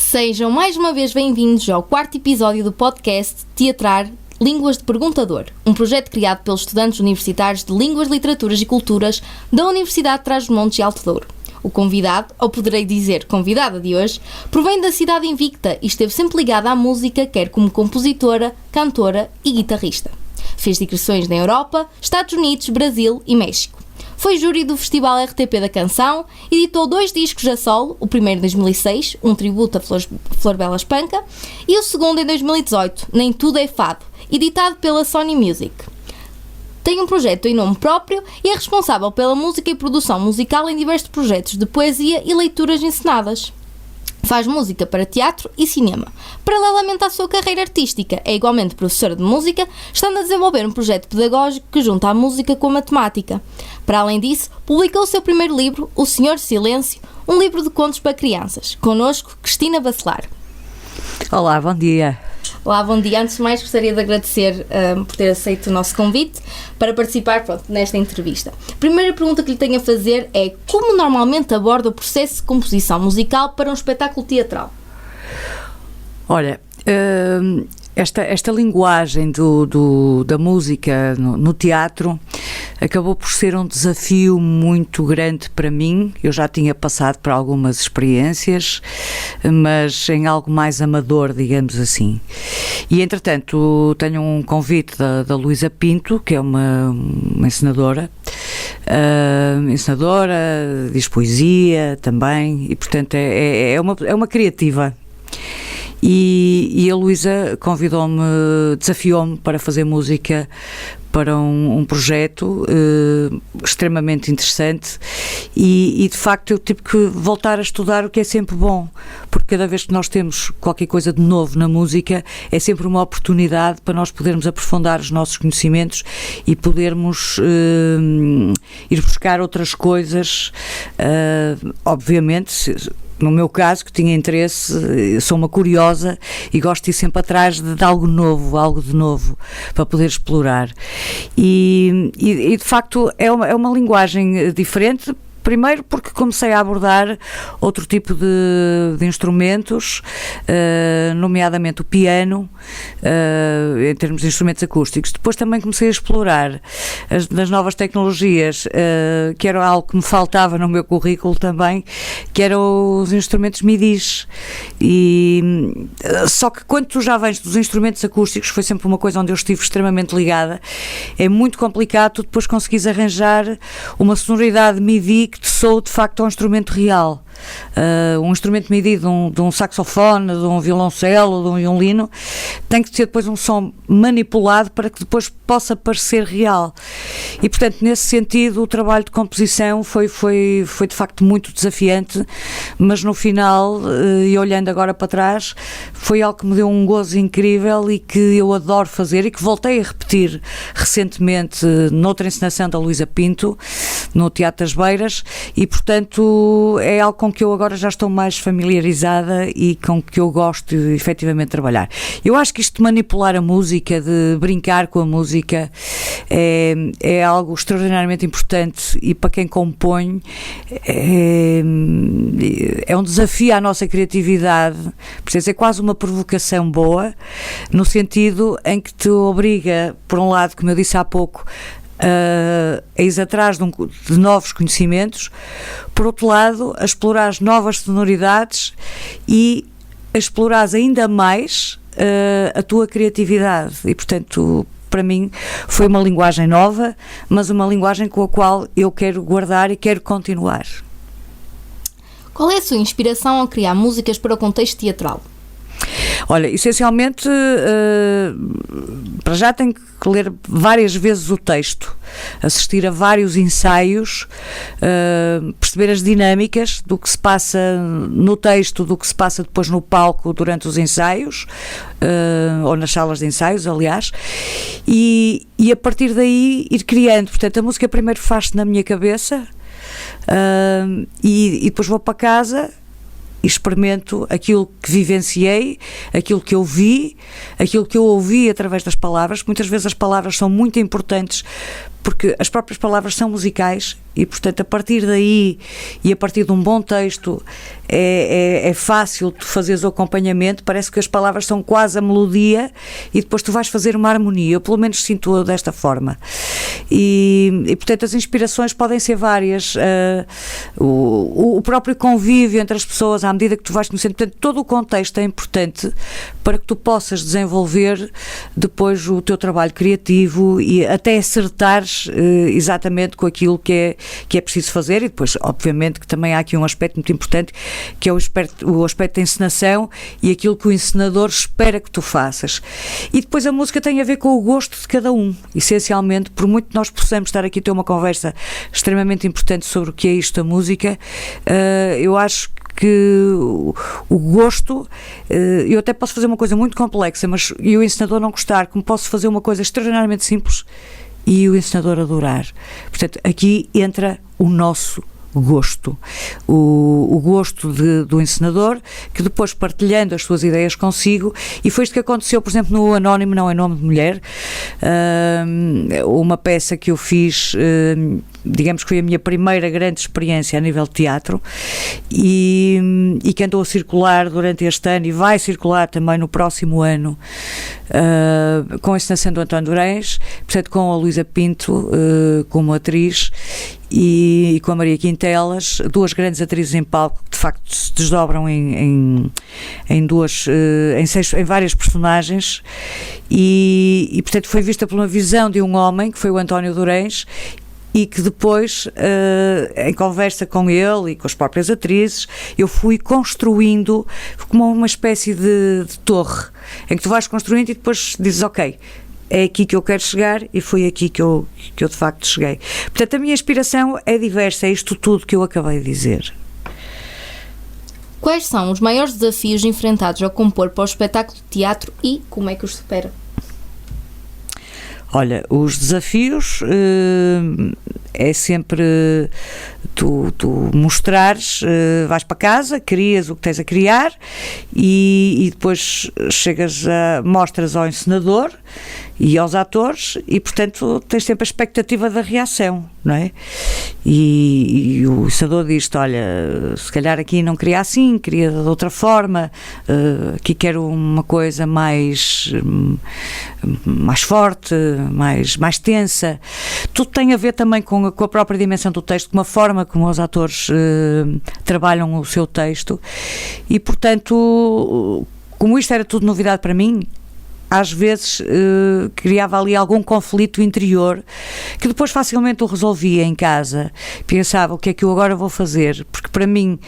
Sejam mais uma vez bem-vindos ao quarto episódio do podcast Teatrar Línguas de Perguntador, um projeto criado pelos estudantes universitários de Línguas, Literaturas e Culturas da Universidade de Trás-os-Montes e Alto Douro. O convidado, ou poderei dizer convidada de hoje, provém da cidade invicta e esteve sempre ligada à música, quer como compositora, cantora e guitarrista. Fez digressões na Europa, Estados Unidos, Brasil e México. Foi júri do Festival RTP da Canção, editou 2 discos a solo, o primeiro em 2006, um tributo a Flor Bela Espanca, e o segundo em 2018, Nem Tudo é Fado, editado pela Sony Music. Tem um projeto em nome próprio e é responsável pela música e produção musical em diversos projetos de poesia e leituras encenadas. Faz música para teatro e cinema. Paralelamente à sua carreira artística, é igualmente professora de música, estando a desenvolver um projeto pedagógico que junta a música com a matemática. Para além disso, publicou o seu primeiro livro, O Senhor Silêncio, um livro de contos para crianças. Connosco, Cristina Bacelar. Olá, bom dia. Olá, bom dia. Antes de mais, gostaria de agradecer por ter aceito o nosso convite para participar nesta entrevista. A primeira pergunta que lhe tenho a fazer é: como normalmente aborda o processo de composição musical para um espetáculo teatral? Olha, esta linguagem da música no teatro acabou por ser um desafio muito grande para mim. Eu já tinha passado por algumas experiências, mas em algo mais amador, digamos assim. E, entretanto, tenho um convite da Luísa Pinto, que é uma encenadora, diz poesia também, e, portanto, é uma criativa. E a Luísa convidou-me, desafiou-me para fazer música para um projeto extremamente interessante e de facto eu tive que voltar a estudar, o que é sempre bom, porque cada vez que nós temos qualquer coisa de novo na música é sempre uma oportunidade para nós podermos aprofundar os nossos conhecimentos e podermos ir buscar outras coisas, obviamente. No meu caso, que tinha interesse, sou uma curiosa e gosto de ir sempre atrás de algo novo, algo de novo, para poder explorar. E de facto é uma linguagem diferente. Primeiro porque comecei a abordar outro tipo de instrumentos, nomeadamente o piano, em termos de instrumentos acústicos. Depois também comecei a explorar as novas tecnologias, que era algo que me faltava no meu currículo também, que eram os instrumentos MIDIs. Só que quando tu já vens dos instrumentos acústicos, foi sempre uma coisa onde eu estive extremamente ligada, é muito complicado tu depois conseguires arranjar uma sonoridade MIDI que te soe de facto um instrumento real. Um instrumento MIDI de um saxofone, de um violoncelo, de um violino, tem que ter depois um som manipulado para que depois possa parecer real. E portanto, nesse sentido, o trabalho de composição foi de facto muito desafiante, mas no final, e olhando agora para trás, foi algo que me deu um gozo incrível e que eu adoro fazer e que voltei a repetir recentemente noutra encenação da Luísa Pinto, no Teatro das Beiras, e portanto é algo com que eu agora já estou mais familiarizada e com que eu gosto de efetivamente trabalhar. Eu acho que isto de manipular a música, de brincar com a música, é algo extraordinariamente importante e para quem compõe é um desafio à nossa criatividade, precisa ser quase uma provocação boa, no sentido em que te obriga, por um lado, como eu disse há pouco, a ir atrás de novos conhecimentos, por outro lado, a explorar as novas sonoridades e a explorar ainda mais a tua criatividade. E, portanto, para mim foi uma linguagem nova, mas uma linguagem com a qual eu quero guardar e quero continuar. Qual é a sua inspiração ao criar músicas para o contexto teatral? Olha, essencialmente, para já tenho que ler várias vezes o texto, assistir a vários ensaios, perceber as dinâmicas do que se passa no texto, do que se passa depois no palco durante os ensaios, ou nas salas de ensaios, aliás, e a partir daí ir criando. Portanto, a música primeiro faz-se na minha cabeça, e depois vou para casa e experimento aquilo que vivenciei, aquilo que eu vi, aquilo que eu ouvi através das palavras. Muitas vezes as palavras são muito importantes porque as próprias palavras são musicais e portanto a partir daí e a partir de um bom texto é fácil tu fazeres o acompanhamento, parece que as palavras são quase a melodia e depois tu vais fazer uma harmonia. Eu pelo menos sinto desta forma e portanto as inspirações podem ser várias, o próprio convívio entre as pessoas à medida que tu vais conhecendo, portanto todo o contexto é importante para que tu possas desenvolver depois o teu trabalho criativo e até acertares exatamente com aquilo que é preciso fazer. E depois obviamente que também há aqui um aspecto muito importante que é o aspecto da encenação e aquilo que o encenador espera que tu faças. E depois a música tem a ver com o gosto de cada um, essencialmente, por muito que nós possamos estar aqui a ter uma conversa extremamente importante sobre o que é isto, a música, eu acho que o gosto, eu até posso fazer uma coisa muito complexa, mas e o encenador não gostar, como posso fazer uma coisa extraordinariamente simples e o encenador adorar. Portanto, aqui entra o nosso gosto, o gosto do encenador, que depois partilhando as suas ideias consigo, e foi isto que aconteceu, por exemplo, no Anónimo Não é Nome de Mulher, uma peça que eu fiz, digamos que foi a minha primeira grande experiência a nível de teatro e que andou a circular durante este ano e vai circular também no próximo ano, com a encenação do António Durães, portanto com a Luísa Pinto como atriz e com a Maria Quintelas, duas grandes atrizes em palco que de facto se desdobram em várias personagens e portanto foi vista por uma visão de um homem que foi o António Durães e que depois, em conversa com ele e com as próprias atrizes, eu fui construindo como uma espécie de torre, em que tu vais construindo e depois dizes, ok, é aqui que eu quero chegar, e foi aqui que eu de facto cheguei. Portanto, a minha inspiração é diversa, é isto tudo que eu acabei de dizer. Quais são os maiores desafios enfrentados ao compor para o espetáculo de teatro e como é que os supera? Olha, os desafios é sempre tu mostrares, vais para casa, crias o que tens a criar e depois mostras ao encenador e aos atores e, portanto, tens sempre a expectativa da reação, não é? E o encenador diz-te, olha, se calhar aqui não queria assim, queria de outra forma, aqui quero uma coisa mais forte, mais tensa. Tudo tem a ver também com a própria dimensão do texto, com a forma como os atores trabalham o seu texto e, portanto, como isto era tudo novidade para mim, às vezes criava ali algum conflito interior que depois facilmente o resolvia em casa. Pensava, o que é que eu agora vou fazer? Porque para mim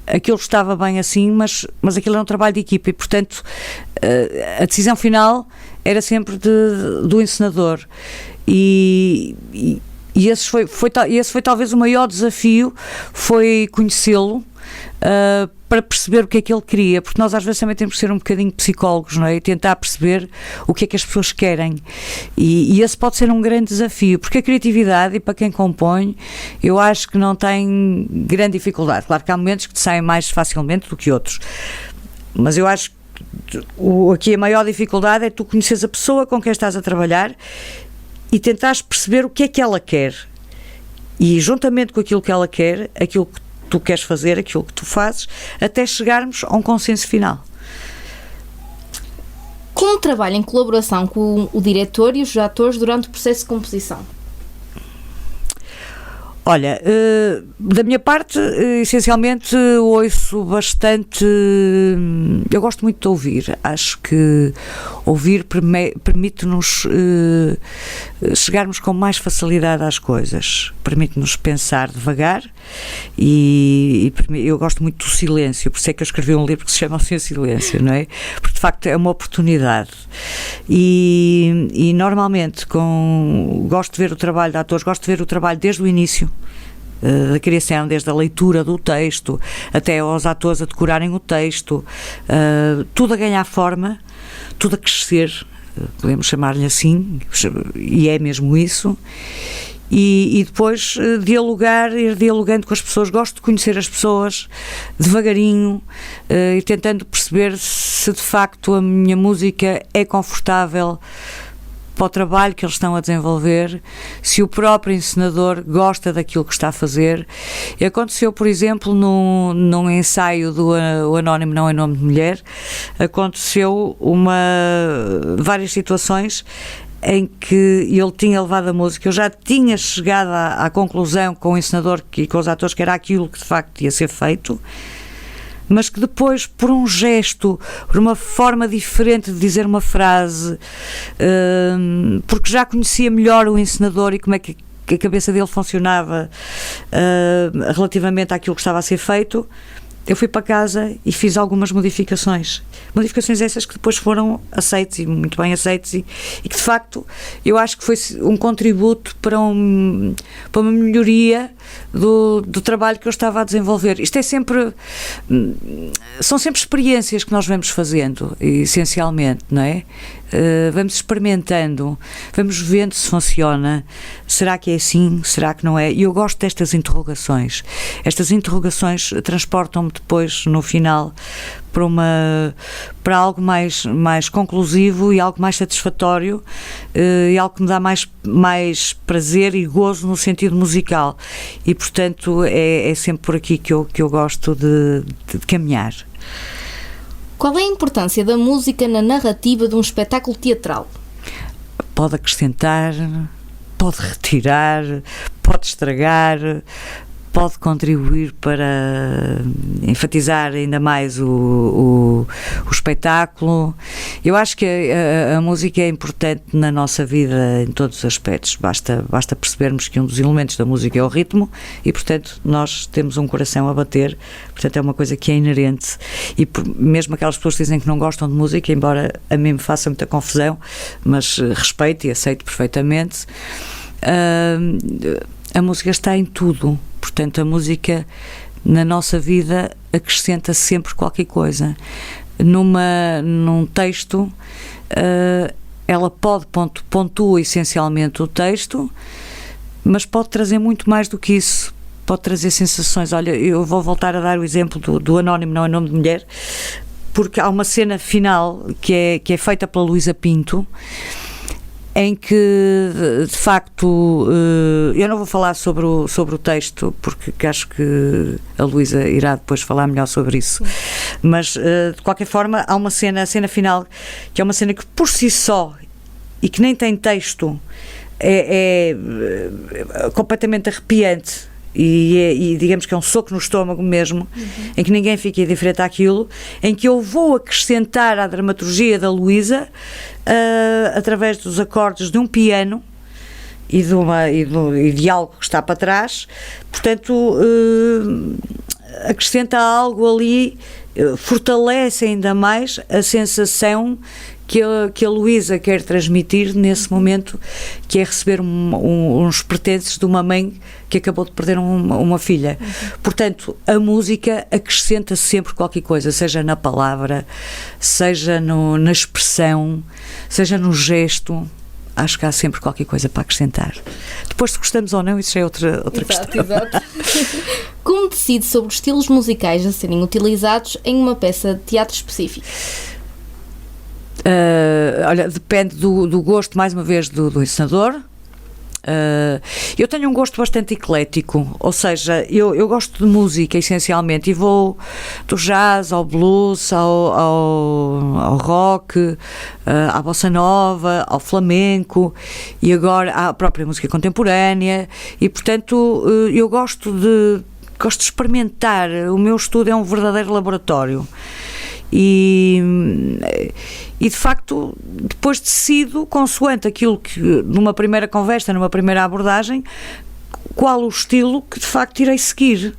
aquilo estava bem assim, mas aquilo era um trabalho de equipa e, portanto, a decisão final era sempre do encenador. E esse foi talvez o maior desafio, foi conhecê-lo, para perceber o que é que ele queria, porque nós às vezes também temos que ser um bocadinho psicólogos, não é? E tentar perceber o que é que as pessoas querem e esse pode ser um grande desafio, porque a criatividade, e para quem compõe, eu acho que não tem grande dificuldade. Claro que há momentos que te saem mais facilmente do que outros, mas eu acho que aqui a maior dificuldade é tu conheceres a pessoa com quem estás a trabalhar e tentares perceber o que é que ela quer e, juntamente com aquilo que ela quer, aquilo que tu queres fazer, aquilo que tu fazes, até chegarmos a um consenso final. Como trabalha em colaboração com o diretor e os atores durante o processo de composição? Olha, da minha parte, essencialmente ouço bastante, eu gosto muito de ouvir, acho que ouvir permite-nos chegarmos com mais facilidade às coisas, permite-nos pensar devagar e eu gosto muito do silêncio, por isso é que eu escrevi um livro que se chama Sem Silêncio, não é? Porque de facto é uma oportunidade e normalmente gosto de ver o trabalho de atores, gosto de ver o trabalho desde o início da criação, desde a leitura do texto até aos atores a decorarem o texto, tudo a ganhar forma, tudo a crescer, podemos chamar-lhe assim, e é mesmo isso. E depois ir dialogando com as pessoas. Gosto de conhecer as pessoas devagarinho e tentando perceber se de facto a minha música é confortável para o trabalho que eles estão a desenvolver, se o próprio encenador gosta daquilo que está a fazer. E aconteceu, por exemplo, num ensaio do O Anónimo Não é Nome de Mulher, aconteceu várias situações em que ele tinha levado a música, eu já tinha chegado à conclusão com o encenador e com os atores que era aquilo que de facto ia ser feito, mas que depois, por um gesto, por uma forma diferente de dizer uma frase, porque já conhecia melhor o encenador e como é que a cabeça dele funcionava relativamente àquilo que estava a ser feito, eu fui para casa e fiz algumas modificações essas que depois foram aceites e muito bem aceites e que de facto eu acho que foi um contributo para uma melhoria do trabalho que eu estava a desenvolver. Isto são sempre experiências que nós vamos fazendo, essencialmente, não é? Vamos experimentando, vamos vendo se funciona, será que é assim, será que não é? E eu gosto destas interrogações. Estas interrogações transportam-me depois, no final, para algo mais conclusivo e algo mais satisfatório, e algo que me dá mais prazer e gozo no sentido musical. E, portanto, é sempre por aqui que eu gosto de caminhar. Qual é a importância da música na narrativa de um espetáculo teatral? Pode acrescentar, pode retirar, pode estragar, pode contribuir para enfatizar ainda mais o espetáculo. Eu acho que a música é importante na nossa vida em todos os aspectos. Basta percebermos que um dos elementos da música é o ritmo e, portanto, nós temos um coração a bater. Portanto, é uma coisa que é inerente. E mesmo aquelas pessoas que dizem que não gostam de música, embora a mim me faça muita confusão, mas respeito e aceito perfeitamente, a música está em tudo. Portanto, a música na nossa vida acrescenta sempre qualquer coisa. Num texto, ela pontua essencialmente o texto, mas pode trazer muito mais do que isso. Pode trazer sensações. Olha, eu vou voltar a dar o exemplo do Anónimo Não é Nome de Mulher, porque há uma cena final que é feita pela Luísa Pinto, em que, de facto, eu não vou falar sobre o texto, porque acho que a Luísa irá depois falar melhor sobre isso. Sim. Mas, de qualquer forma, há uma cena, a cena final, que é uma cena que, por si só, e que nem tem texto, é completamente arrepiante. E digamos que é um soco no estômago mesmo, em que ninguém fica indiferente àquilo, em que eu vou acrescentar à dramaturgia da Luísa através dos acordes de um piano e de algo que está para trás. Portanto, acrescenta algo ali, fortalece ainda mais a sensação que a Luísa quer transmitir nesse momento, que é receber uns pertences de uma mãe que acabou de perder uma filha. Portanto, a música acrescenta sempre qualquer coisa, seja na palavra, seja na expressão, seja no gesto. Acho que há sempre qualquer coisa para acrescentar. Depois, se gostamos ou não, isso é outra questão. Exato. Como decide sobre os estilos musicais a serem utilizados em uma peça de teatro específica? Olha, depende do gosto, mais uma vez, do encenador. Eu tenho um gosto bastante eclético, ou seja, eu gosto de música essencialmente, e vou do jazz ao blues, ao rock, à bossa nova, ao flamenco e agora à própria música contemporânea, e portanto eu gosto de experimentar. O meu estudo é um verdadeiro laboratório. E de facto depois decido, consoante aquilo que numa primeira conversa, numa primeira abordagem, qual o estilo que de facto irei seguir.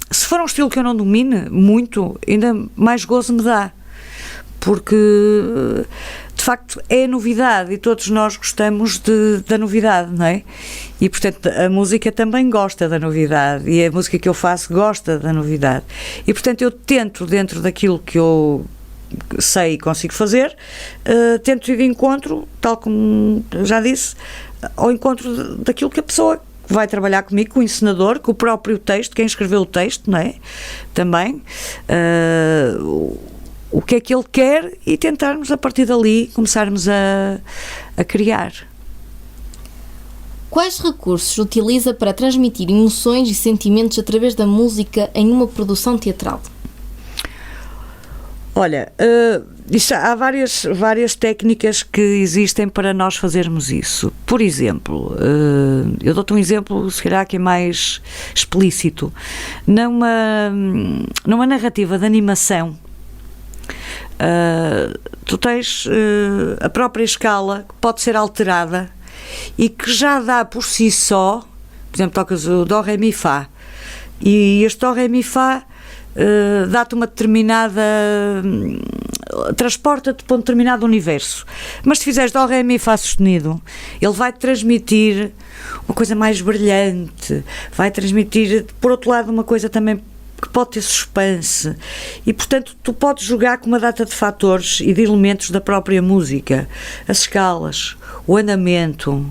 Se for um estilo que eu não domine muito, ainda mais gozo me dá, porque de facto é novidade e todos nós gostamos da novidade, não é? E portanto a música também gosta da novidade e a música que eu faço gosta da novidade, e portanto eu tento, dentro daquilo que eu sei e consigo fazer, tento ir de encontro, tal como já disse, ao encontro daquilo que a pessoa que vai trabalhar comigo, com o encenador, com o próprio texto, quem escreveu o texto, não é? Também o que é que ele quer e tentarmos a partir dali começarmos a criar. Quais recursos utiliza para transmitir emoções e sentimentos através da música em uma produção teatral? Olha, há várias técnicas que existem para nós fazermos isso. Por exemplo, eu dou-te um exemplo, se calhar que é mais explícito. Numa narrativa de animação, tu tens a própria escala que pode ser alterada e que já dá por si só, por exemplo, tocas o Dó, Ré, Mi, Fá, e este Dó, Ré, Mi, Fá dá-te uma determinada, transporta-te para um determinado universo, mas se fizeres Dó, Ré, Mi, Fá sustenido, ele vai-te transmitir uma coisa mais brilhante, vai transmitir, por outro lado, uma coisa também que pode ter suspense, e portanto tu podes jogar com uma data de fatores e de elementos da própria música, as escalas, o andamento,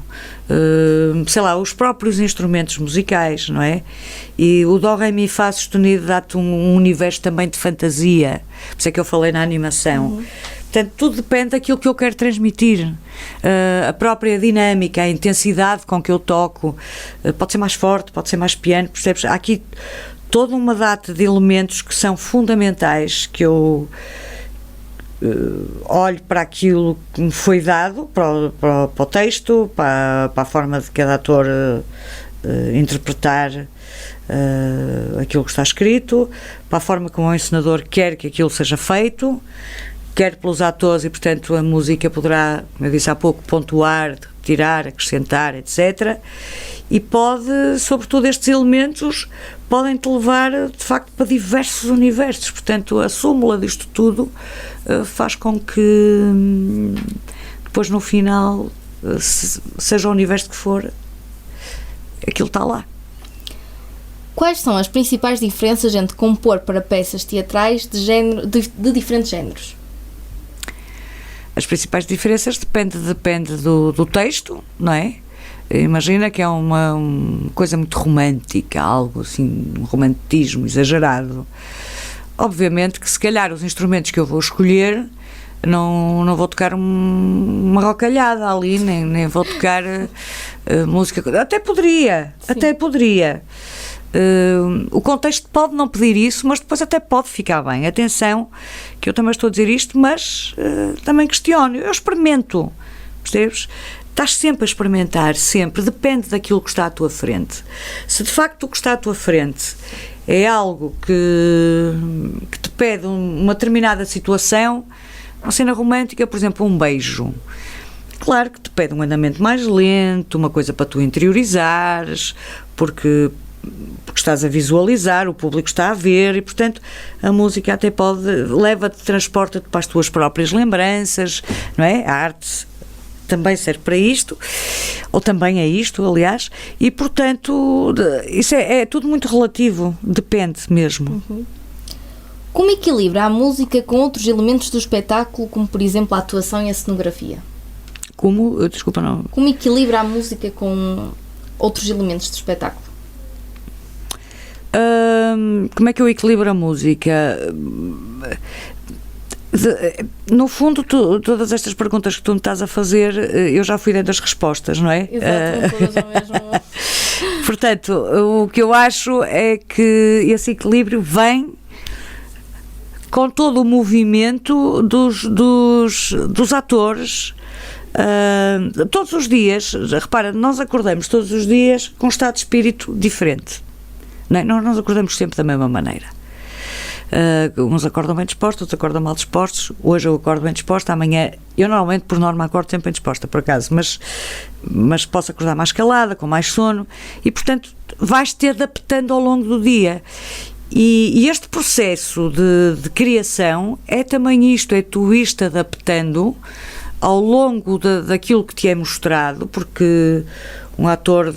sei lá, os próprios instrumentos musicais, não é? E o Dó, Ré, Mi, Fá sustenido dá-te um universo também de fantasia, por isso é que eu falei na animação. Portanto, tudo depende daquilo que eu quero transmitir, a própria dinâmica, a intensidade com que eu toco, pode ser mais forte, pode ser mais piano, percebes? Há aqui toda uma data de elementos que são fundamentais, que eu olho para aquilo que me foi dado, para o texto, para a forma de cada ator interpretar aquilo que está escrito, para a forma como o encenador quer que aquilo seja feito, quer pelos atores, e portanto a música poderá, como eu disse há pouco, pontuar, tirar, acrescentar, etc. E pode, sobretudo estes elementos, podem-te levar de facto para diversos universos, portanto a súmula disto tudo faz com que depois no final, seja o universo que for, aquilo está lá. Quais são as principais diferenças entre compor para peças teatrais de diferentes géneros? As principais diferenças depende do texto, não é? Imagina que é uma coisa muito romântica, algo assim, um romantismo exagerado. Obviamente que se calhar os instrumentos que eu vou escolher, não vou tocar uma rocalhada ali, nem vou tocar música. Até poderia. O contexto pode não pedir isso, mas depois até pode ficar bem. Atenção, que eu também estou a dizer isto, mas também questiono. Eu experimento, percebes? Estás sempre a experimentar, sempre, depende daquilo que está à tua frente. Se de facto o que está à tua frente é algo que te pede uma determinada situação, uma cena romântica, por exemplo, um beijo, claro que te pede um andamento mais lento, uma coisa para tu interiorizares, porque estás a visualizar, o público está a ver, e portanto a música até leva-te, transporta-te para as tuas próprias lembranças, não é? A arte também serve para isto, ou também é isto, aliás, e portanto isso é tudo muito relativo, depende mesmo. Como equilibra a música com outros elementos do espetáculo, como por exemplo a atuação e a cenografia? Desculpa, não. Como equilibra a música com outros elementos do espetáculo? Como é que eu equilibro a música? No fundo, todas estas perguntas que tu me estás a fazer, eu já fui dando as respostas, não é? Exato, todas ao mesmo. Portanto, o que eu acho é que esse equilíbrio vem com todo o movimento dos atores, todos os dias. Repara, nós acordamos todos os dias com um estado de espírito diferente, não é? Nós acordamos sempre da mesma maneira. Uns acordam bem dispostos, outros acordam mal dispostos. Hoje eu acordo bem disposta, amanhã eu normalmente por norma acordo sempre bem disposta, por acaso, mas posso acordar mais calada, com mais sono, e portanto vais-te adaptando ao longo do dia. E este processo de criação é também isto, é tu ires-te adaptando ao longo daquilo que te é mostrado, porque um ator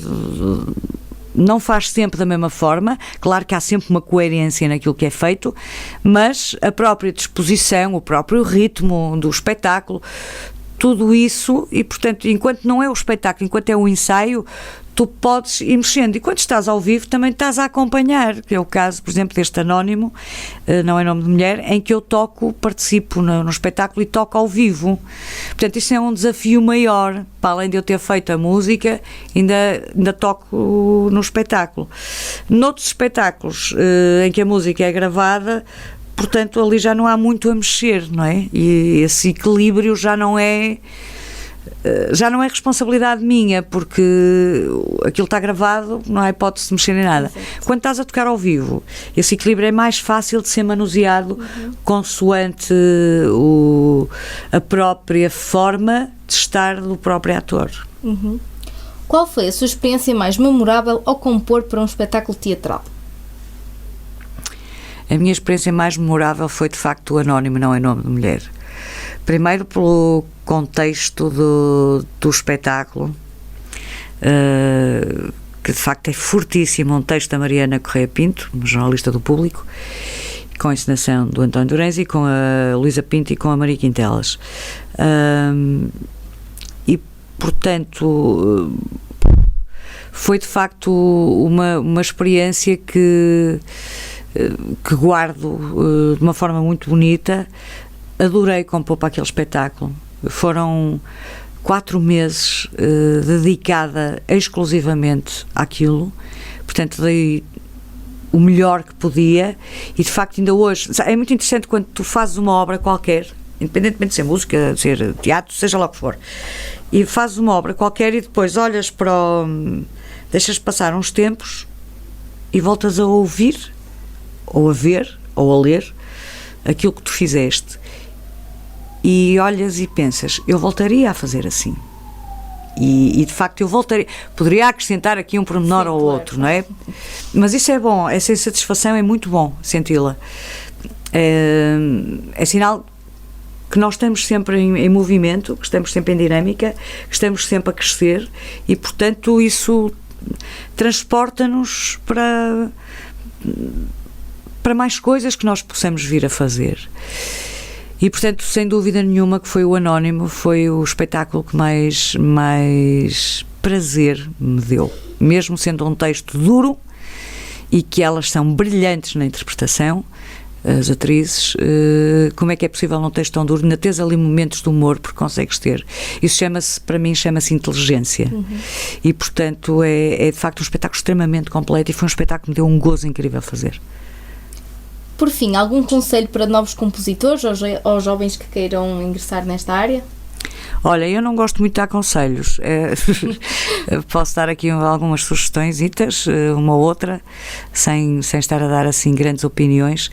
não faz sempre da mesma forma, claro que há sempre uma coerência naquilo que é feito, mas a própria disposição, o próprio ritmo do espetáculo, tudo isso, e portanto, enquanto não é o espetáculo, enquanto é o ensaio, tu podes ir mexendo, e quando estás ao vivo também estás a acompanhar, que é o caso, por exemplo, deste Anónimo, Não é Nome de Mulher, em que eu participo no espetáculo e toco ao vivo. Portanto, isto é um desafio maior, para além de eu ter feito a música, ainda toco no espetáculo. Noutros espetáculos em que a música é gravada, portanto, ali já não há muito a mexer, não é? E esse equilíbrio já não é responsabilidade minha, porque aquilo está gravado, não há hipótese de mexer em nada. Exato. Quando estás a tocar ao vivo, esse equilíbrio é mais fácil de ser manuseado consoante a própria forma de estar do próprio ator. Qual foi a sua experiência mais memorável ao compor para um espetáculo teatral? A minha experiência mais memorável foi, de facto, o Anónimo Não é Nome de Mulher. Primeiro pelo contexto do espetáculo, que de facto é fortíssimo, um texto da Mariana Correia Pinto, uma jornalista do Público, com a encenação do António Durães e com a Luísa Pinto e com a Maria Quintelas. E, portanto, foi de facto uma experiência que guardo de uma forma muito bonita. Adorei compor para aquele espetáculo. Foram 4 meses dedicada exclusivamente àquilo, portanto dei o melhor que podia, e de facto ainda hoje é muito interessante quando tu fazes uma obra qualquer, independentemente de ser música, de ser teatro, seja lá o que for, e fazes uma obra qualquer e depois olhas deixas passar uns tempos e voltas a ouvir, ou a ver, ou a ler aquilo que tu fizeste, e olhas e pensas, eu voltaria a fazer assim, e de facto eu poderia acrescentar aqui um pormenor ou outro, não é? Mas isso é bom, essa insatisfação é muito bom senti-la, é sinal que nós estamos sempre em movimento, que estamos sempre em dinâmica, que estamos sempre a crescer, e portanto isso transporta-nos para mais coisas que nós possamos vir a fazer. E portanto, sem dúvida nenhuma, que foi o Anónimo, foi o espetáculo que mais prazer me deu, mesmo sendo um texto duro, e que elas são brilhantes na interpretação, as atrizes. Como é que é possível num texto tão duro ainda teres ali momentos de humor, porque consegues ter? Isso para mim chama-se inteligência. E portanto é de facto um espetáculo extremamente completo, e foi um espetáculo que me deu um gozo incrível a fazer. Por fim, algum conselho para novos compositores ou jovens que queiram ingressar nesta área? Olha, eu não gosto muito de dar conselhos. Posso dar aqui algumas sugestões, uma ou outra, sem estar a dar assim grandes opiniões,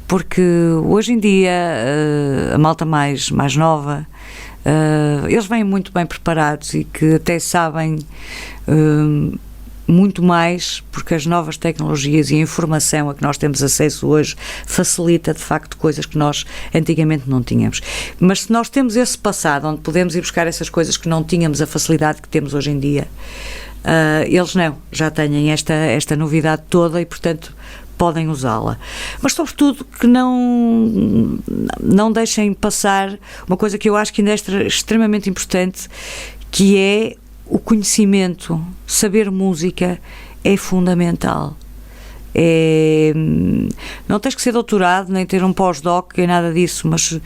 porque hoje em dia a malta mais nova, eles vêm muito bem preparados e que até sabem muito mais, porque as novas tecnologias e a informação a que nós temos acesso hoje facilita de facto coisas que nós antigamente não tínhamos. Mas se nós temos esse passado onde podemos ir buscar essas coisas que não tínhamos a facilidade que temos hoje em dia, eles já têm esta novidade toda e portanto podem usá-la. Mas sobretudo que não deixem passar uma coisa que eu acho que ainda é extremamente importante, que é o conhecimento. Saber música é fundamental. Não tens que ser doutorado, nem ter um pós-doc, nem nada disso, mas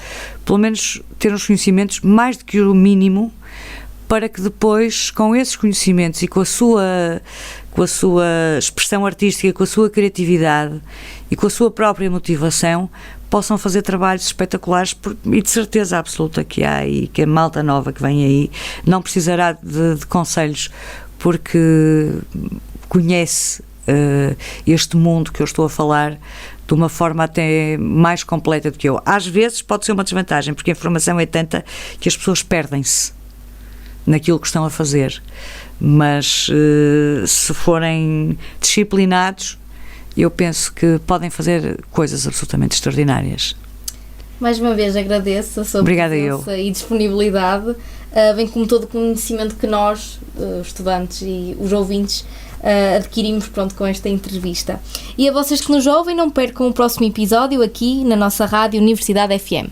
pelo menos ter uns conhecimentos mais do que o mínimo, para que depois, com esses conhecimentos e com a sua expressão artística, com a sua criatividade e com a sua própria motivação, possam fazer trabalhos espetaculares, e de certeza absoluta que há, e que a malta nova que vem aí não precisará de conselhos, porque conhece este mundo que eu estou a falar de uma forma até mais completa do que eu. Às vezes pode ser uma desvantagem, porque a informação é tanta que as pessoas perdem-se naquilo que estão a fazer, mas se forem disciplinados, eu penso que podem fazer coisas absolutamente extraordinárias. Mais uma vez agradeço a sua presença e disponibilidade, bem como todo o conhecimento que nós, estudantes e os ouvintes, adquirimos com esta entrevista. E a vocês que nos ouvem, não percam o próximo episódio aqui na nossa rádio Universidade FM.